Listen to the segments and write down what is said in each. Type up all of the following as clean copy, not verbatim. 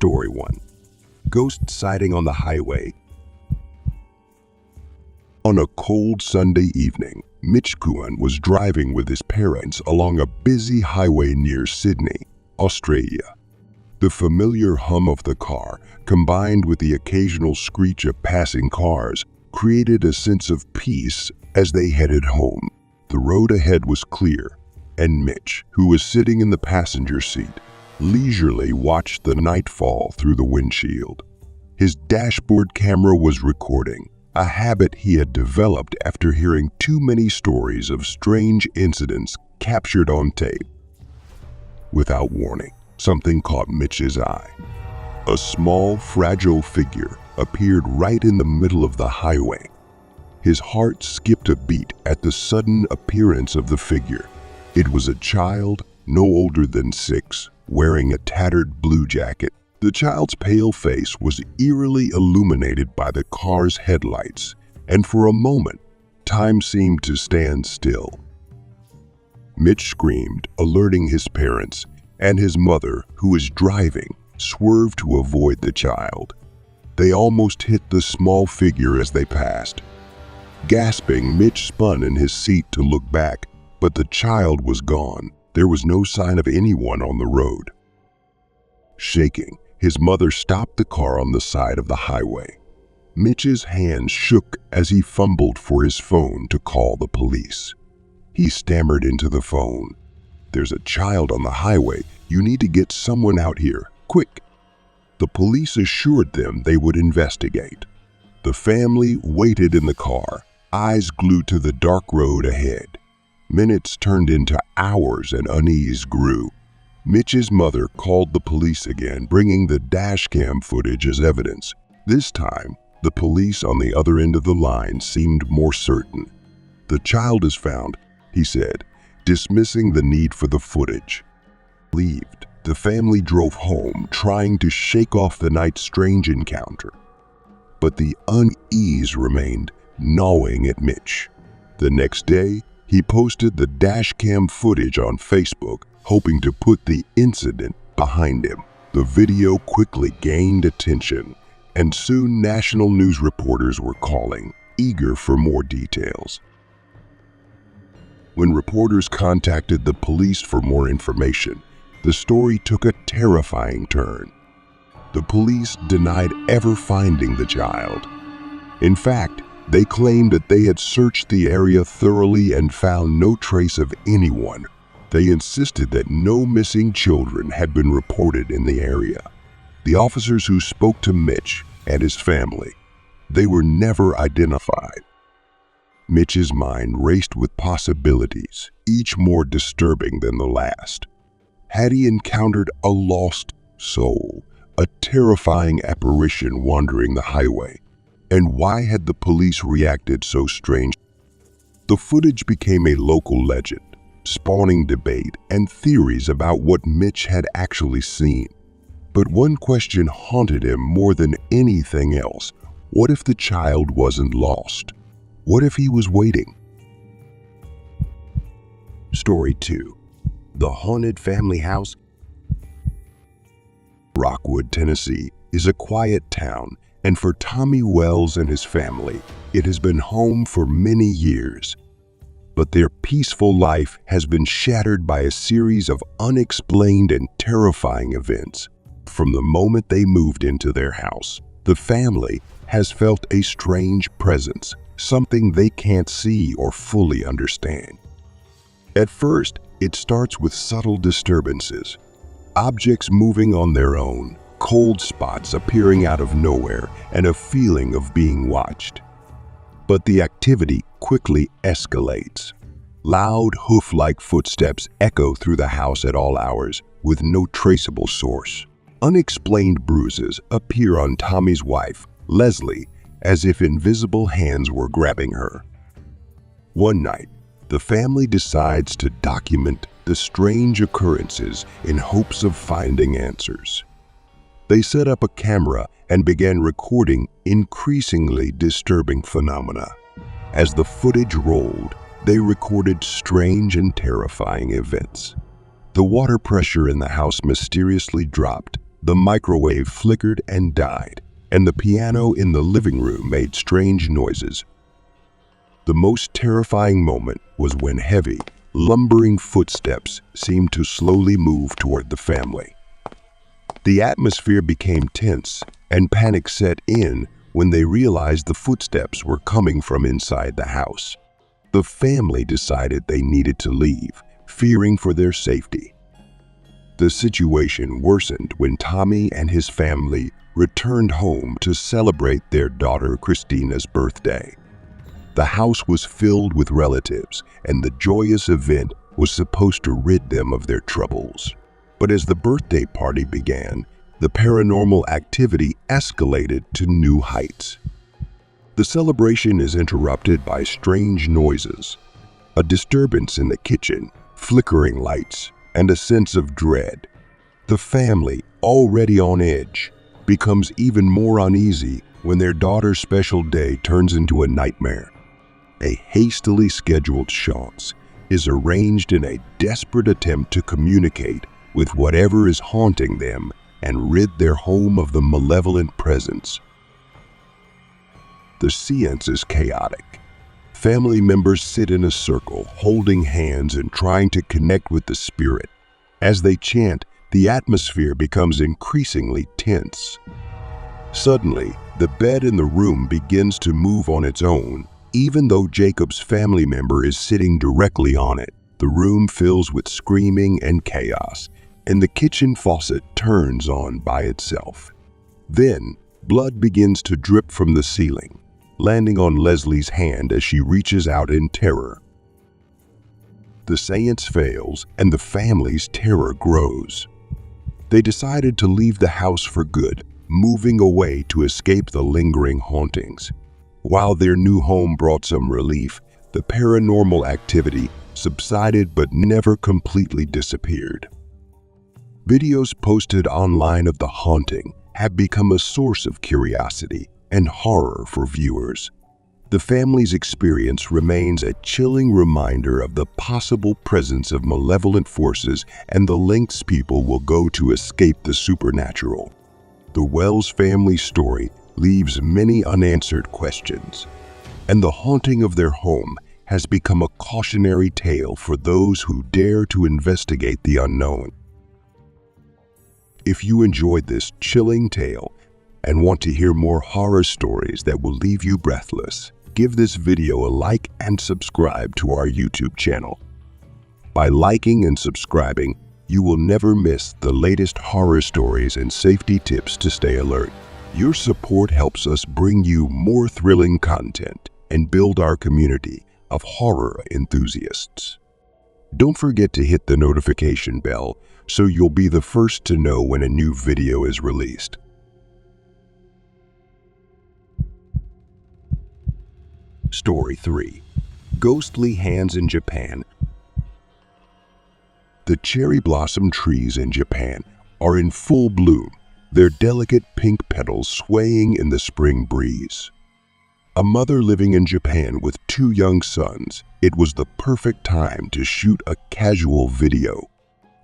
Story 1. Ghost Sighting on the Highway. On a cold Sunday evening, Mitch Kuhn was driving with his parents along a busy highway near Sydney, Australia. The familiar hum of the car, combined with the occasional screech of passing cars, created a sense of peace as they headed home. The road ahead was clear, and Mitch, who was sitting in the passenger seat, leisurely watched the night fall through the windshield. His dashboard camera was recording, a habit he had developed after hearing too many stories of strange incidents captured on tape. Without warning, something caught Mitch's eye. A small, fragile figure appeared right in the middle of the highway. His heart skipped a beat at the sudden appearance of the figure. It was a child, no older than 6, wearing a tattered blue jacket. The child's pale face was eerily illuminated by the car's headlights, and for a moment, time seemed to stand still. Mitch screamed, alerting his parents, and his mother, who was driving, swerved to avoid the child. They almost hit the small figure as they passed. Gasping, Mitch spun in his seat to look back, but the child was gone. There was no sign of anyone on the road. Shaking, his mother stopped the car on the side of the highway. Mitch's hands shook as he fumbled for his phone to call the police. He stammered into the phone. "There's a child on the highway. You need to get someone out here, quick." The police assured them they would investigate. The family waited in the car, eyes glued to the dark road ahead. Minutes turned into hours and unease grew. Mitch's mother called the police again, bringing the dashcam footage as evidence. This time, the police on the other end of the line seemed more certain. "The child is found," he said, dismissing the need for the footage. Relieved, the family drove home, trying to shake off the night's strange encounter. But the unease remained, gnawing at Mitch. The next day, he posted the dashcam footage on Facebook, hoping to put the incident behind him. The video quickly gained attention, and soon national news reporters were calling, eager for more details. When reporters contacted the police for more information, the story took a terrifying turn. The police denied ever finding the child. In fact, they claimed that they had searched the area thoroughly and found no trace of anyone. They insisted that no missing children had been reported in the area. The officers who spoke to Mitch and his family, they were never identified. Mitch's mind raced with possibilities, each more disturbing than the last. Had he encountered a lost soul, a terrifying apparition wandering the highway? And why had the police reacted so strange? The footage became a local legend, spawning debate and theories about what Mitch had actually seen. But one question haunted him more than anything else. What if the child wasn't lost? What if he was waiting? Story 2. The Haunted Family House. Rockwood, Tennessee is a quiet town, and for Tommy Wells and his family, it has been home for many years. But their peaceful life has been shattered by a series of unexplained and terrifying events. From the moment they moved into their house, the family has felt a strange presence, something they can't see or fully understand. At first, it starts with subtle disturbances, objects moving on their own, cold spots appearing out of nowhere, and a feeling of being watched. But the activity quickly escalates. Loud hoof-like footsteps echo through the house at all hours, with no traceable source. Unexplained bruises appear on Tommy's wife, Leslie, as if invisible hands were grabbing her. One night, the family decides to document the strange occurrences in hopes of finding answers. They set up a camera and began recording increasingly disturbing phenomena. As the footage rolled, they recorded strange and terrifying events. The water pressure in the house mysteriously dropped, The microwave flickered and died, and the piano in the living room made strange noises. The most terrifying moment was when heavy, lumbering footsteps seemed to slowly move toward the family. The atmosphere became tense, and panic set in when they realized the footsteps were coming from inside the house. The family decided they needed to leave, fearing for their safety. The situation worsened when Tommy and his family returned home to celebrate their daughter Christina's birthday. The house was filled with relatives, and the joyous event was supposed to rid them of their troubles. But as the birthday party began, the paranormal activity escalated to new heights. The celebration is interrupted by strange noises, a disturbance in the kitchen, flickering lights, and a sense of dread. The family, already on edge, becomes even more uneasy when their daughter's special day turns into a nightmare. A hastily scheduled séance is arranged in a desperate attempt to communicate with whatever is haunting them and rid their home of the malevolent presence. The séance is chaotic. Family members sit in a circle, holding hands and trying to connect with the spirit. As they chant, the atmosphere becomes increasingly tense. Suddenly, the bed in the room begins to move on its own, even though Jacob's family member is sitting directly on it. The room fills with screaming and chaos, and the kitchen faucet turns on by itself. Then, blood begins to drip from the ceiling, landing on Leslie's hand as she reaches out in terror. The séance fails, and the family's terror grows. They decided to leave the house for good, moving away to escape the lingering hauntings. While their new home brought some relief, the paranormal activity subsided but never completely disappeared. Videos posted online of the haunting have become a source of curiosity and horror for viewers. The family's experience remains a chilling reminder of the possible presence of malevolent forces and the lengths people will go to escape the supernatural. The Wells family story leaves many unanswered questions, and the haunting of their home has become a cautionary tale for those who dare to investigate the unknown. If you enjoyed this chilling tale and want to hear more horror stories that will leave you breathless, give this video a like and subscribe to our YouTube channel. By liking and subscribing, you will never miss the latest horror stories and safety tips to stay alert. Your support helps us bring you more thrilling content and build our community of horror enthusiasts. Don't forget to hit the notification bell so you'll be the first to know when a new video is released. Story 3. Ghostly Hands in Japan. The cherry blossom trees in Japan are in full bloom, their delicate pink petals swaying in the spring breeze. A mother living in Japan with 2 young sons, it was the perfect time to shoot a casual video.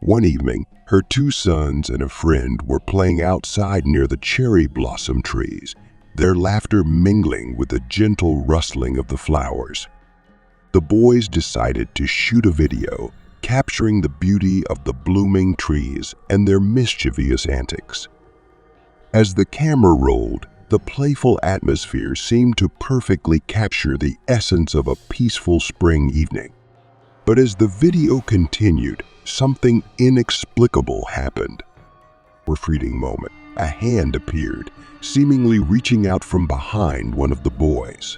One evening, her 2 sons and a friend were playing outside near the cherry blossom trees, their laughter mingling with the gentle rustling of the flowers. The boys decided to shoot a video, capturing the beauty of the blooming trees and their mischievous antics. As the camera rolled, the playful atmosphere seemed to perfectly capture the essence of a peaceful spring evening. But as the video continued, something inexplicable happened. A fleeting moment, a hand appeared, seemingly reaching out from behind one of the boys.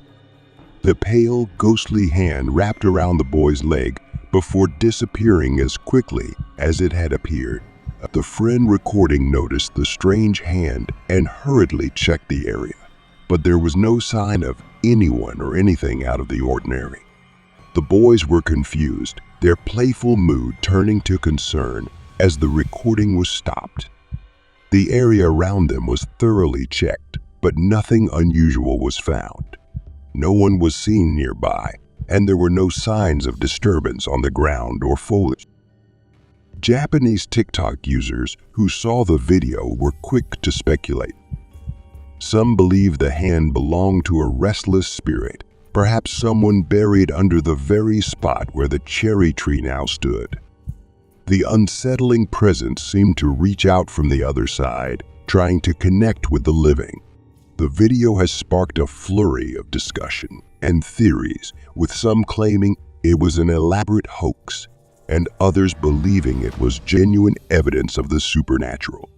The pale, ghostly hand wrapped around the boy's leg before disappearing as quickly as it had appeared. The friend recording noticed the strange hand and hurriedly checked the area, but there was no sign of anyone or anything out of the ordinary. The boys were confused, their playful mood turning to concern as the recording was stopped. The area around them was thoroughly checked, but nothing unusual was found. No one was seen nearby, and there were no signs of disturbance on the ground or foliage. Japanese TikTok users who saw the video were quick to speculate. Some believe the hand belonged to a restless spirit, perhaps someone buried under the very spot where the cherry tree now stood. The unsettling presence seemed to reach out from the other side, trying to connect with the living. The video has sparked a flurry of discussion and theories, with some claiming it was an elaborate hoax, and others believing it was genuine evidence of the supernatural.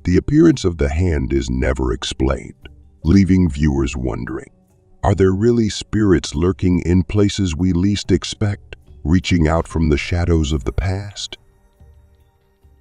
The appearance of the hand is never explained, leaving viewers wondering, are there really spirits lurking in places we least expect, reaching out from the shadows of the past?